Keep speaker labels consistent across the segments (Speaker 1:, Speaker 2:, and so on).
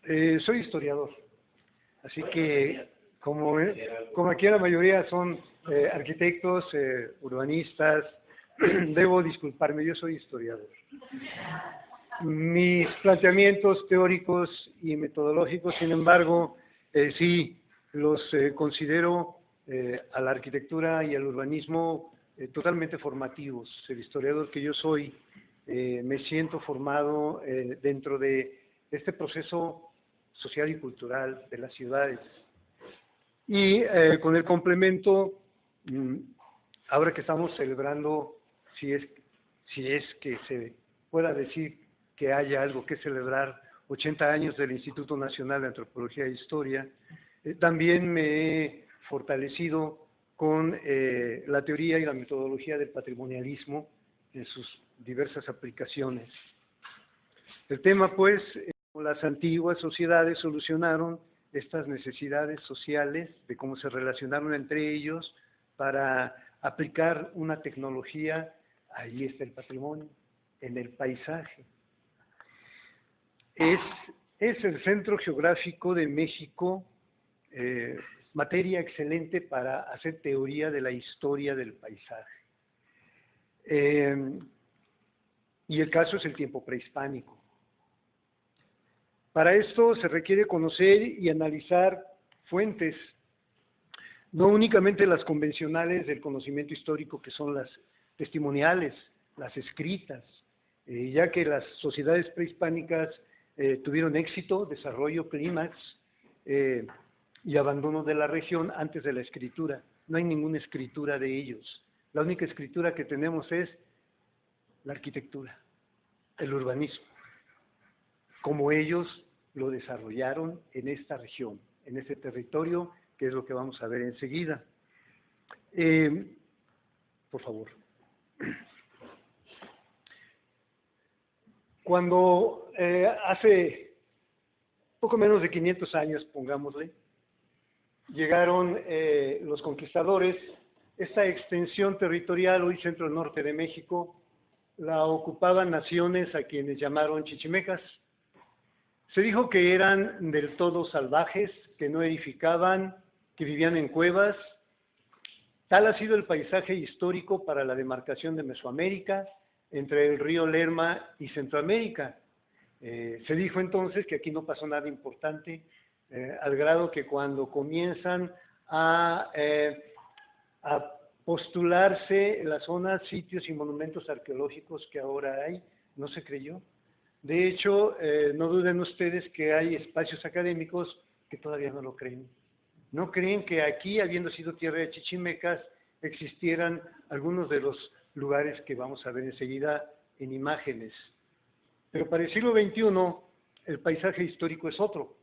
Speaker 1: Soy historiador, así que como aquí la mayoría son arquitectos, urbanistas, debo disculparme, yo soy historiador. Mis planteamientos teóricos y metodológicos, sin embargo, sí los considero a la arquitectura y al urbanismo totalmente formativos. El historiador que yo soy, me siento formado dentro de este proceso social y cultural de las ciudades. Y con el complemento, ahora que estamos celebrando, si es que se pueda decir que haya algo que celebrar, 80 años del Instituto Nacional de Antropología e Historia, también me he fortalecido con la teoría y la metodología del patrimonialismo en sus diversas aplicaciones. El tema, pues, las antiguas sociedades solucionaron estas necesidades sociales de cómo se relacionaron entre ellos para aplicar una tecnología. Ahí está el patrimonio, en el paisaje. Es el centro geográfico de México, materia excelente para hacer teoría de la historia del paisaje. Y el caso es el tiempo prehispánico. Para esto se requiere conocer y analizar fuentes, no únicamente las convencionales del conocimiento histórico, que son las testimoniales, las escritas, ya que las sociedades prehispánicas tuvieron éxito, desarrollo, clímax y abandono de la región antes de la escritura. No hay ninguna escritura de ellos. La única escritura que tenemos es la arquitectura, el urbanismo, como ellos lo desarrollaron en esta región, en este territorio, que es lo que vamos a ver enseguida. Por favor. Cuando hace poco menos de 500 años, pongámosle, llegaron los conquistadores, esta extensión territorial, hoy centro-norte de México, la ocupaban naciones a quienes llamaron chichimecas. Se dijo que eran del todo salvajes, que no edificaban, que vivían en cuevas. Tal ha sido el paisaje histórico para la demarcación de Mesoamérica, entre el río Lerma y Centroamérica. Se dijo entonces que aquí no pasó nada importante, al grado que cuando comienzan a postularse las zonas, sitios y monumentos arqueológicos que ahora hay, no se creyó. De hecho, no duden ustedes que hay espacios académicos que todavía no lo creen. No creen que aquí, habiendo sido tierra de chichimecas, existieran algunos de los lugares que vamos a ver enseguida en imágenes. Pero para el siglo XXI, el paisaje histórico es otro.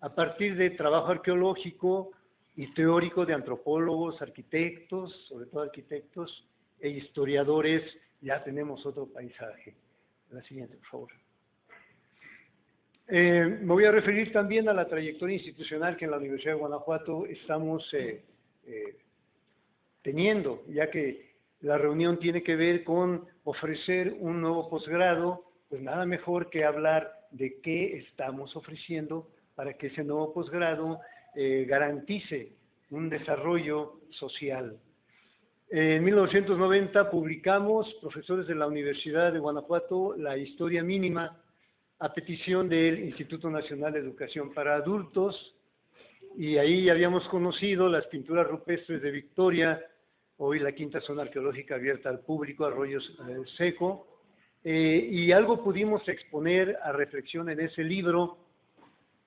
Speaker 1: A partir de trabajo arqueológico y teórico de antropólogos, arquitectos, sobre todo arquitectos, e historiadores, ya tenemos otro paisaje. La siguiente, por favor. Me voy a referir también a la trayectoria institucional que en la Universidad de Guanajuato estamos teniendo, ya que la reunión tiene que ver con ofrecer un nuevo posgrado, pues nada mejor que hablar de qué estamos ofreciendo para que ese nuevo posgrado garantice un desarrollo social. En 1990 publicamos, profesores de la Universidad de Guanajuato, la Historia Mínima, a petición del Instituto Nacional de Educación para Adultos, y ahí habíamos conocido las pinturas rupestres de Victoria, hoy la quinta zona arqueológica abierta al público, Arroyo Seco, y algo pudimos exponer a reflexión en ese libro.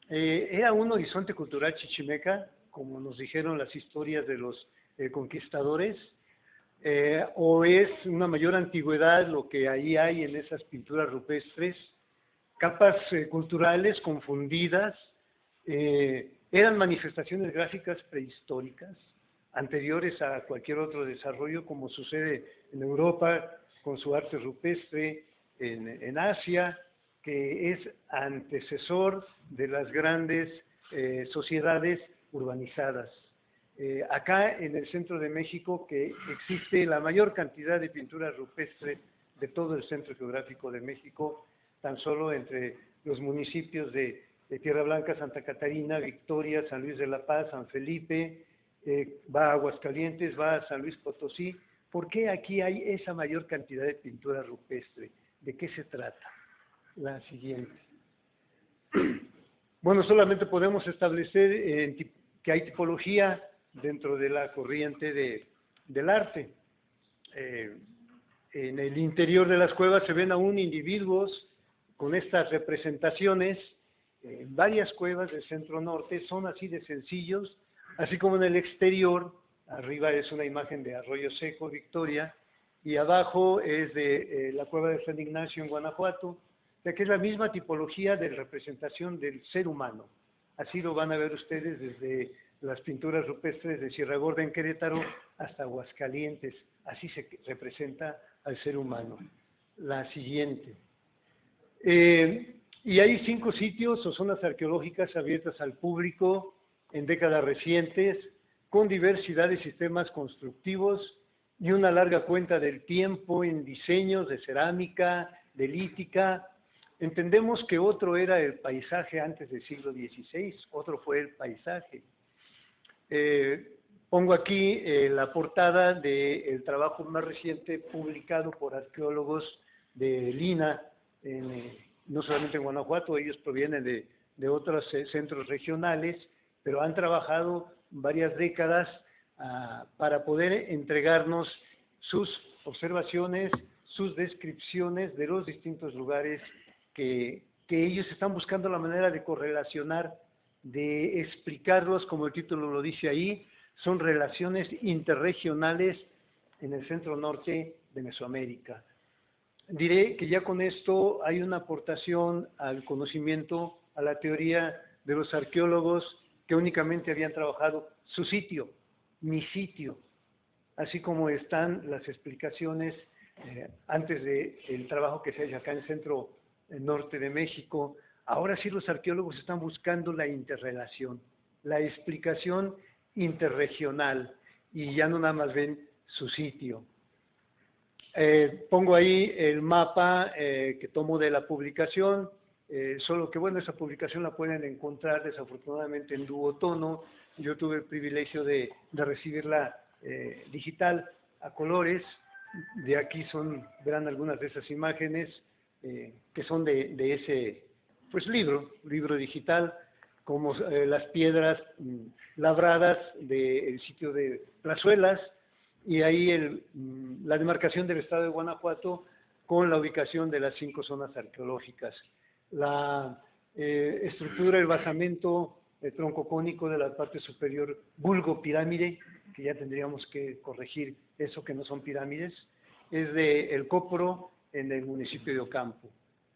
Speaker 1: Era un horizonte cultural chichimeca, como nos dijeron las historias de los conquistadores, o es una mayor antigüedad lo que ahí hay en esas pinturas rupestres, capas culturales confundidas, eran manifestaciones gráficas prehistóricas, anteriores a cualquier otro desarrollo, como sucede en Europa con su arte rupestre, en Asia, que es antecesor de las grandes sociedades urbanizadas. Acá en el centro de México, que existe la mayor cantidad de pinturas rupestres de todo el centro geográfico de México, tan solo entre los municipios de Tierra Blanca, Santa Catarina, Victoria, San Luis de la Paz, San Felipe, va a Aguascalientes, va a San Luis Potosí. ¿Por qué aquí hay esa mayor cantidad de pintura rupestre? ¿De qué se trata? La siguiente. Bueno, solamente podemos establecer que hay tipología dentro de la corriente del arte. En el interior de las cuevas se ven aún individuos con estas representaciones. Varias cuevas del centro norte son así de sencillos, así como en el exterior. Arriba es una imagen de Arroyo Seco, Victoria, y abajo es de la cueva de San Ignacio en Guanajuato, ya que es la misma tipología de representación del ser humano. Así lo van a ver ustedes desde las pinturas rupestres de Sierra Gorda en Querétaro hasta Aguascalientes. Así se representa al ser humano. La siguiente. Y hay 5 sitios o zonas arqueológicas abiertas al público en décadas recientes, con diversidad de sistemas constructivos y una larga cuenta del tiempo en diseños de cerámica, de lítica. Entendemos que otro era el paisaje antes del siglo XVI, otro fue el paisaje. Pongo aquí la portada del trabajo más reciente publicado por arqueólogos de Lina, no solamente en Guanajuato, ellos provienen de otros centros regionales, pero han trabajado varias décadas para poder entregarnos sus observaciones, sus descripciones de los distintos lugares que ellos están buscando la manera de correlacionar, de explicarlos, como el título lo dice ahí, son relaciones interregionales en el centro norte de Mesoamérica. Diré que ya con esto hay una aportación al conocimiento, a la teoría de los arqueólogos que únicamente habían trabajado su sitio, mi sitio, así como están las explicaciones antes del trabajo que se ha hecho acá en el centro norte de México. Ahora sí los arqueólogos están buscando la interrelación, la explicación interregional, y ya no nada más ven su sitio. Pongo ahí el mapa que tomo de la publicación, solo que bueno, esa publicación la pueden encontrar desafortunadamente en duotono. Yo tuve el privilegio de recibirla digital a colores. De aquí verán algunas de esas imágenes que son de ese pues libro digital, como las piedras labradas del sitio de Plazuelas, y ahí la demarcación del estado de Guanajuato con la ubicación de las 5 zonas arqueológicas. La estructura, el basamento troncocónico de la parte superior, vulgo pirámide, que ya tendríamos que corregir eso, que no son pirámides, es de El Cóporo, en el municipio de Ocampo.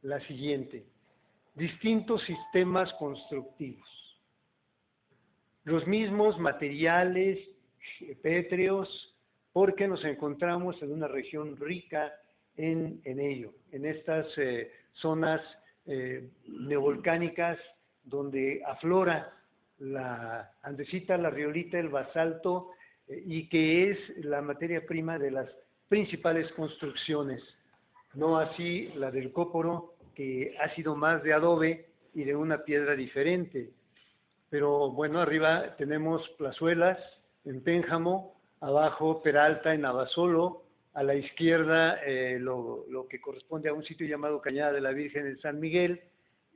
Speaker 1: La siguiente. Distintos sistemas constructivos. Los mismos materiales pétreos, porque nos encontramos en una región rica en ello, en estas zonas neovolcánicas donde aflora la andesita, la riolita, el basalto, y que es la materia prima de las principales construcciones. No así la del Cóporo, que ha sido más de adobe y de una piedra diferente. Pero bueno, arriba tenemos Plazuelas en Pénjamo, abajo Peralta en Abasolo, a la izquierda lo que corresponde a un sitio llamado Cañada de la Virgen en San Miguel,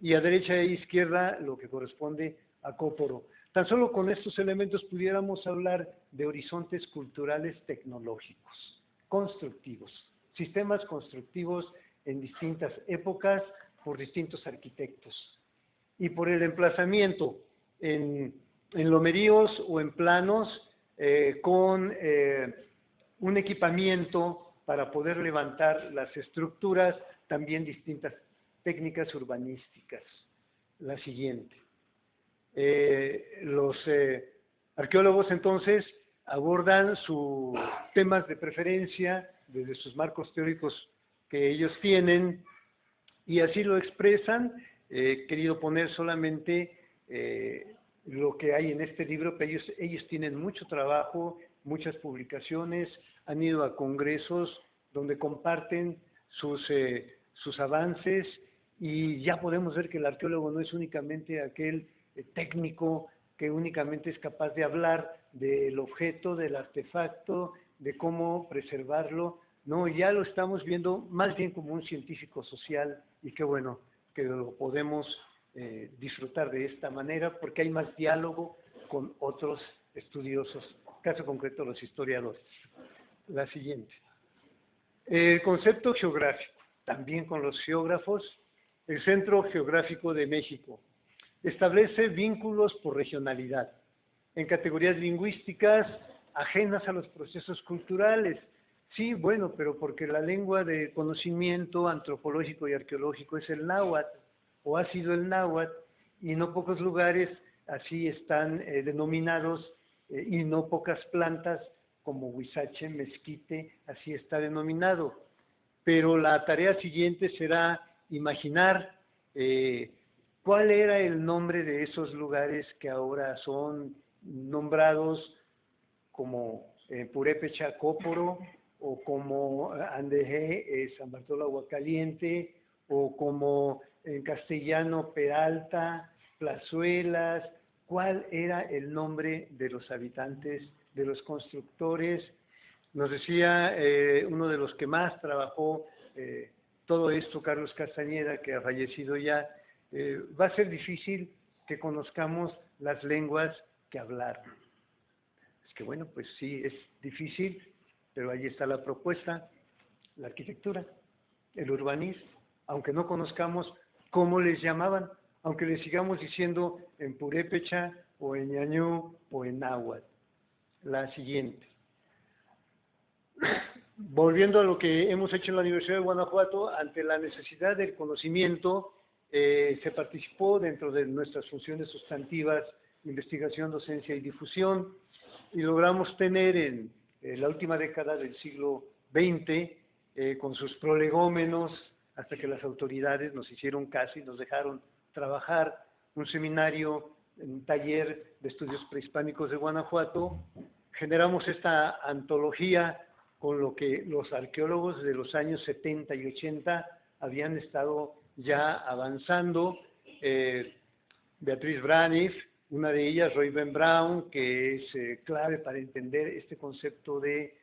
Speaker 1: y a derecha e izquierda lo que corresponde a Cóporo. Tan solo con estos elementos pudiéramos hablar de horizontes culturales tecnológicos, constructivos, sistemas constructivos en distintas épocas por distintos arquitectos. Y por el emplazamiento en lomeríos o en planos con un equipamiento para poder levantar las estructuras, también distintas técnicas urbanísticas. La siguiente. Los arqueólogos entonces abordan sus temas de preferencia desde sus marcos teóricos que ellos tienen, y así lo expresan. He querido poner solamente lo que hay en este libro, pero ellos tienen mucho trabajo, muchas publicaciones, han ido a congresos donde comparten sus avances, y ya podemos ver que el arqueólogo no es únicamente aquel técnico que únicamente es capaz de hablar del objeto, del artefacto, de cómo preservarlo. No, ya lo estamos viendo más bien como un científico social, y qué bueno que lo podemos disfrutar de esta manera, porque hay más diálogo con otros estudiosos, caso concreto los historiadores. La siguiente. El concepto geográfico, también con los geógrafos. El Centro Geográfico de México establece vínculos por regionalidad, en categorías lingüísticas ajenas a los procesos culturales. Sí, bueno, pero porque la lengua de conocimiento antropológico y arqueológico es el náhuatl, o ha sido el náhuatl, y no pocos lugares así están denominados, y no pocas plantas como huizache, mezquite, así está denominado. Pero la tarea siguiente será imaginar cuál era el nombre de esos lugares que ahora son nombrados como Purépecha, Cóporo, o como Andejé, San Bartolo Aguacaliente, o como en castellano Peralta, Plazuelas. ¿Cuál era el nombre de los habitantes, de los constructores? Nos decía uno de los que más trabajó todo esto, Carlos Castañeda, que ha fallecido ya, va a ser difícil que conozcamos las lenguas que hablaron. Es que bueno, pues sí, es difícil, pero ahí está la propuesta, la arquitectura, el urbanismo, aunque no conozcamos cómo les llamaban, aunque les sigamos diciendo en purépecha, o en ñañú, o en náhuatl. La siguiente. Volviendo a lo que hemos hecho en la Universidad de Guanajuato, ante la necesidad del conocimiento, se participó dentro de nuestras funciones sustantivas, investigación, docencia y difusión, y logramos tener en la última década del siglo XX, con sus prolegómenos, hasta que las autoridades nos hicieron caso y nos dejaron trabajar, un seminario, un taller de estudios prehispánicos de Guanajuato. Generamos esta antología con lo que los arqueólogos de los años 70 y 80 habían estado ya avanzando. Beatriz Braniff, una de ellas, Roy Ben Brown, que es clave para entender este concepto de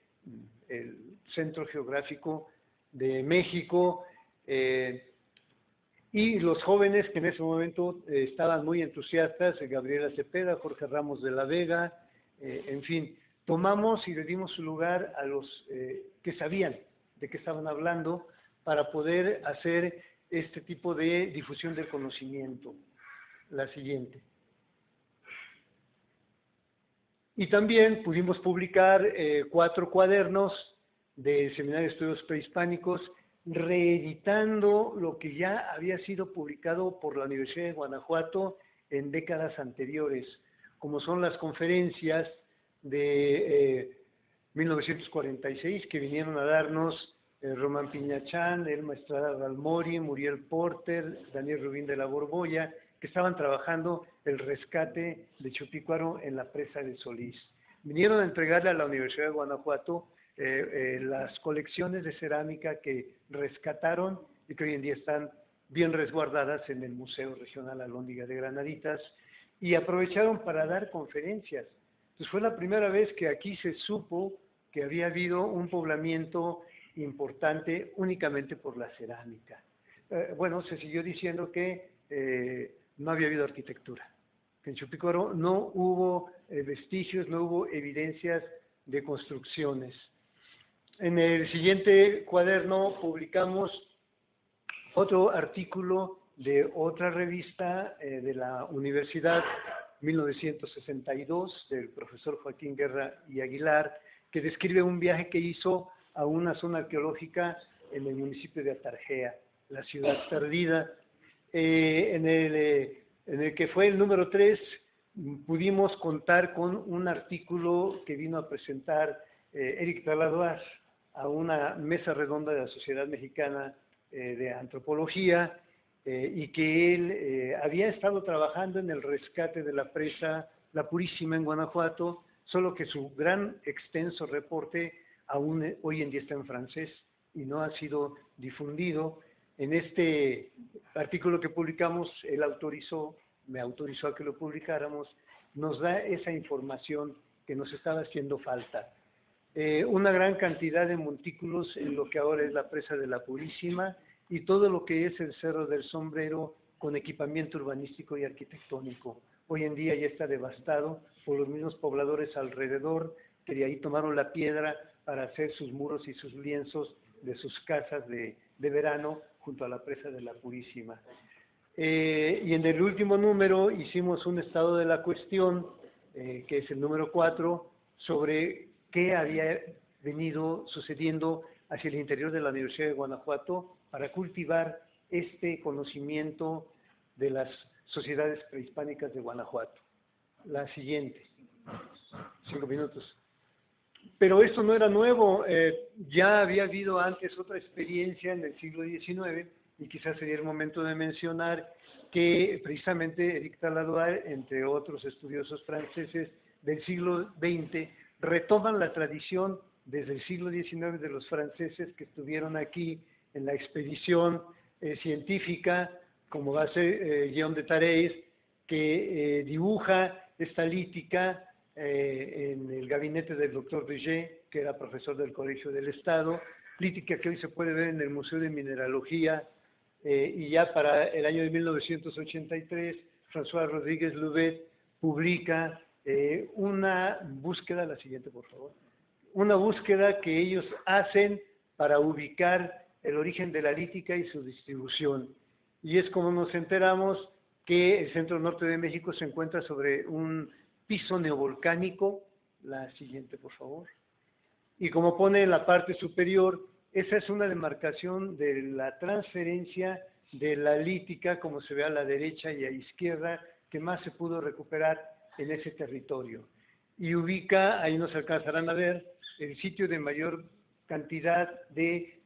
Speaker 1: el Centro Geográfico de México, y los jóvenes que en ese momento estaban muy entusiastas, Gabriela Cepeda, Jorge Ramos de la Vega, en fin, tomamos y le dimos su lugar a los que sabían de qué estaban hablando para poder hacer este tipo de difusión del conocimiento. La siguiente. Y también pudimos publicar 4 cuadernos del Seminario de Estudios Prehispánicos, reeditando lo que ya había sido publicado por la Universidad de Guanajuato en décadas anteriores, como son las conferencias de 1946 que vinieron a darnos Román Piñachán, Elma Estrada Dalmori, Muriel Porter, Daniel Rubín de la Borbolla, que estaban trabajando el rescate de Chupícuaro en la presa de Solís. Vinieron a entregarle a la Universidad de Guanajuato las colecciones de cerámica que rescataron y que hoy en día están bien resguardadas en el Museo Regional Alhóndiga de Granaditas, y aprovecharon para dar conferencias. Entonces fue la primera vez que aquí se supo que había habido un poblamiento importante únicamente por la cerámica. Bueno, se siguió diciendo que no había habido arquitectura, que en Chupícuaro no hubo vestigios, no hubo evidencias de construcciones. En el siguiente cuaderno publicamos otro artículo de otra revista de la Universidad, 1962, del profesor Joaquín Guerra y Aguilar, que describe un viaje que hizo a una zona arqueológica en el municipio de Atarjea, la ciudad perdida. En el que fue el número 3, pudimos contar con un artículo que vino a presentar Eric Taladoas a una mesa redonda de la Sociedad Mexicana de Antropología, y que él había estado trabajando en el rescate de la presa La Purísima en Guanajuato, solo que su gran extenso reporte aún hoy en día está en francés y no ha sido difundido. En este artículo que publicamos, él me autorizó a que lo publicáramos, nos da esa información que nos estaba haciendo falta. Una gran cantidad de montículos en lo que ahora es la presa de la Purísima y todo lo que es el Cerro del Sombrero con equipamiento urbanístico y arquitectónico. Hoy en día ya está devastado por los mismos pobladores alrededor, que de ahí tomaron la piedra para hacer sus muros y sus lienzos de sus casas de verano junto a la presa de la Purísima. Y en el último número hicimos un estado de la cuestión, que es el número 4, sobre qué había venido sucediendo hacia el interior de la Universidad de Guanajuato para cultivar este conocimiento de las sociedades prehispánicas de Guanajuato. La siguiente. 5 minutos. Pero esto no era nuevo, ya había habido antes otra experiencia en el siglo XIX, y quizás sería el momento de mencionar que precisamente Éric Taladoire, entre otros estudiosos franceses del siglo XX, retoman la tradición desde el siglo XIX de los franceses que estuvieron aquí en la expedición científica, como va a ser Guillaume de Tareis, que dibuja esta lítica en el gabinete del doctor Béger, que era profesor del Colegio del Estado, lítica que hoy se puede ver en el Museo de Mineralogía, y ya para el año de 1983, François Rodríguez Louvet publica una búsqueda, la siguiente por favor, una búsqueda que ellos hacen para ubicar el origen de la lítica y su distribución. Y es como nos enteramos que el centro norte de México se encuentra sobre un piso neovolcánico, la siguiente por favor, y como pone en la parte superior, esa es una demarcación de la transferencia de la lítica, como se ve a la derecha y a izquierda, que más se pudo recuperar en ese territorio. Y ubica, ahí nos alcanzarán a ver, el sitio de mayor cantidad de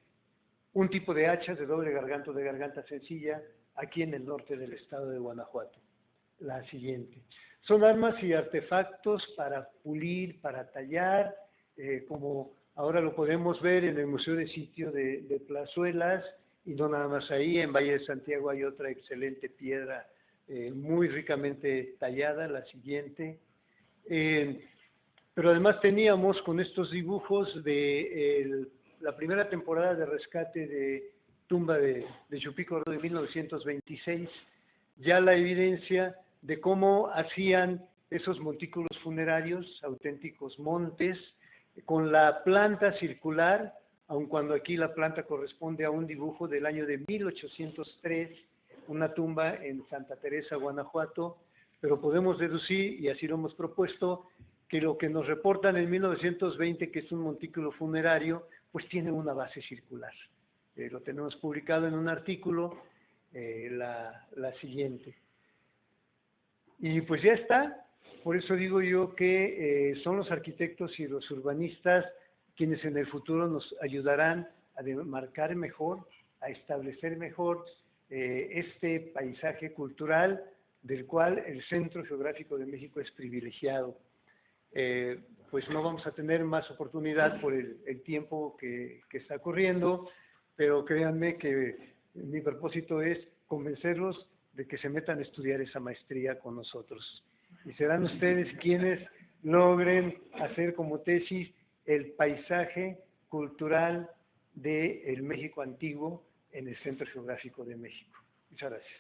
Speaker 1: un tipo de hachas de doble garganta o de garganta sencilla, aquí en el norte del estado de Guanajuato. La siguiente. Son armas y artefactos para pulir, para tallar, como ahora lo podemos ver en el Museo de Sitio de Plazuelas, y no nada más ahí, en Valle de Santiago hay otra excelente piedra muy ricamente tallada, la siguiente. Pero además teníamos con estos dibujos de la primera temporada de rescate de tumba de Chupico de 1926, ya la evidencia de cómo hacían esos montículos funerarios, auténticos montes, con la planta circular, aun cuando aquí la planta corresponde a un dibujo del año de 1803, una tumba en Santa Teresa, Guanajuato, pero podemos deducir, y así lo hemos propuesto, que lo que nos reportan en 1920, que es un montículo funerario, pues tiene una base circular. Lo tenemos publicado en un artículo, la siguiente. Y pues ya está, por eso digo yo que son los arquitectos y los urbanistas quienes en el futuro nos ayudarán a demarcar mejor, a establecer mejor este paisaje cultural del cual el Centro Geográfico de México es privilegiado. Pues no vamos a tener más oportunidad por el tiempo que está corriendo, pero créanme que mi propósito es convencerlos de que se metan a estudiar esa maestría con nosotros. Y serán ustedes quienes logren hacer como tesis el paisaje cultural del México antiguo en el Centro Geográfico de México. Muchas gracias.